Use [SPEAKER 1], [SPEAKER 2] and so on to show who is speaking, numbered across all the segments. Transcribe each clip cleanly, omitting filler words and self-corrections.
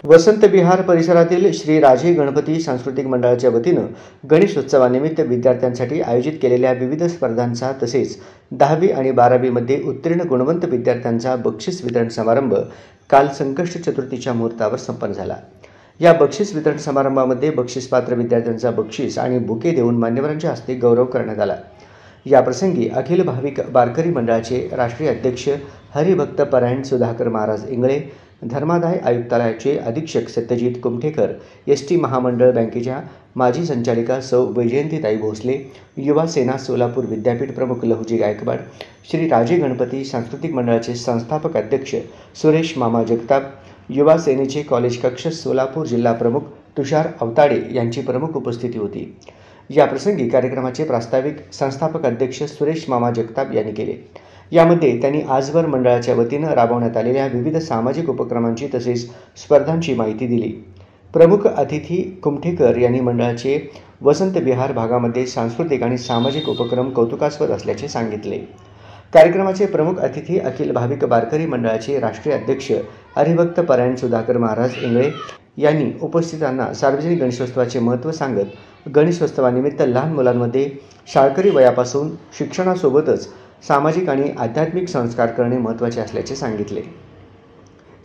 [SPEAKER 1] वसंत विहार परिसरातील श्री राजे गणपती सांस्कृतिक मंडळाच्या वतीनं गणेशोत्सवानिमित्त विद्यार्थ्यांसाठी आयोजित केलेल्या विविध स्पर्धांचा तसेच 10वी आणि 12वी मध्ये उत्तीर्ण गुणवंत विद्यार्थ्यांचा बक्षीस वितरण समारंभ काल संकष्टी चतुर्थीच्या मुहूर्तावर संपन्न झाला। या बक्षीस वितरण समारंभामध्ये बक्षीसपात्र विद्यार्थ्यांचा बक्षीस आणि बुके देऊन मान्यवरांच्या हस्ते गौरव करण्यात आला। या प्रसंगी अखिल भाविक वारकरी मंडळाचे राष्ट्रीय अध्यक्ष हरिभक्त परायण सुधाकर महाराज इंगळे, धर्मादाय आयुक्तालयाचे अधीक्षक सत्यजित कुमठेकर, एसटी महामंडळ बँकेच्या माजी संचालिका सौ वैजयंतीताई भोसले, युवा सेना सोलापूर विद्यापीठ प्रमुख लहुजी गायकवाड, श्री राजे गणपती सांस्कृतिक मंडळाचे संस्थापक अध्यक्ष सुरेश मामा जगताप, युवा सेनेचे कॉलेज कक्ष सोलापूर जिल्हा प्रमुख तुषार अवताडे यांची प्रमुख उपस्थिती होती। या प्रसंगी कार्यक्रमाचे प्रास्ताविक संस्थापक अध्यक्ष सुरेश मामा जगताप यांनी केले। यामध्ये त्यांनी आजवर मंडळाच्या वतीनं राबवण्यात आलेल्या विविध सामाजिक उपक्रमांची तसेच स्पर्धांची माहिती दिली। प्रमुख अतिथी कुमठेकर यांनी मंडळाचे वसंत विहार भागामध्ये सांस्कृतिक आणि सामाजिक उपक्रम कौतुकास्पद असल्याचे सांगितले। कार्यक्रमाचे प्रमुख अतिथी अखिल भाविक वारकरी मंडळाचे राष्ट्रीय अध्यक्ष हरिभक्त परायण सुधाकर महाराज इंगळे यांनी उपस्थितांना सार्वजनिक गणेशोत्सवाचे महत्त्व सांगत गणेशोत्सवानिमित्त लहान मुलांमध्ये शाळकरी वयापासून शिक्षणासोबतच सामाजिक आणि आध्यात्मिक संस्कार करणे महत्त्वाचे असल्याचे सांगितले।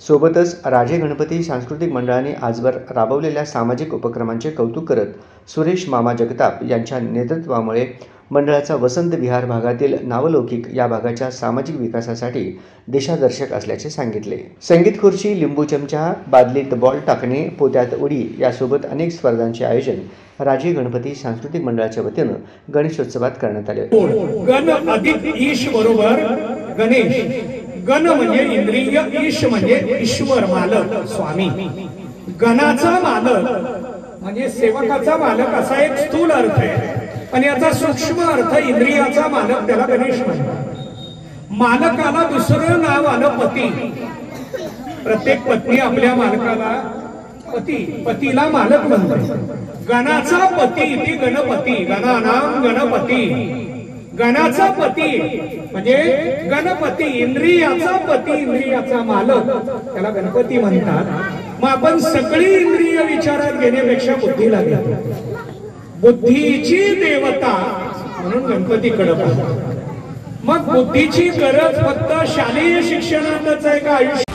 [SPEAKER 1] सोबतच राजे गणपती सांस्कृतिक मंडळाने आजवर राबवलेल्या सामाजिक उपक्रमांचे कौतुक करत सुरेश मामा जगताप यांच्या नेतृत्वामुळे मंडळाचा वसंत विहार भागातील नावलौकिक या भागाच्या सामाजिक विकासासाठी दिशादर्शक असल्याचे सांगितले। संगीत खुर्ची, लिंबू चमचा, बादलीत बॉल टाकणे, पोत्यात उडी यासोबत अनेक स्पर्धांचे आयोजन राजे गणपती सांस्कृतिक मंडळाच्या वतीनं गणेशोत्सवात करण्यात आले।
[SPEAKER 2] गण अधिक ईश बरोबर गणेश। गण म्हणजे इंद्रिय, ईश म्हणजे ईश्वर, मालक, स्वामी। गणाचा मालक म्हणजे सेवकाचा मालक असा एक स्थूल अर्थ आहे आणि याचा सूक्ष्म अर्थ इंद्रियाचा मालक, त्याला गणेश म्हणतात। मालकाला दुसरं नाव आलं पती। प्रत्येक पत्नी आपल्या मालकाला पतीला मालक म्हणते। गणाचा पती ती गणपती, गणानाम गणपती। गणाचा पती म्हणजे गणपती, इंद्रियाचा पती, इंद्रियाचा मालक, त्याला गणपती म्हणतात। मग आपण सगळी इंद्रिय विचारात घेण्यापेक्षा बुद्धीला घेतो। बुद्धीची देवता म्हणून गणपतीकडे पाहतो। मग बुद्धीची गरज फक्त शालेय शिक्षणातच आहे का आयुष्य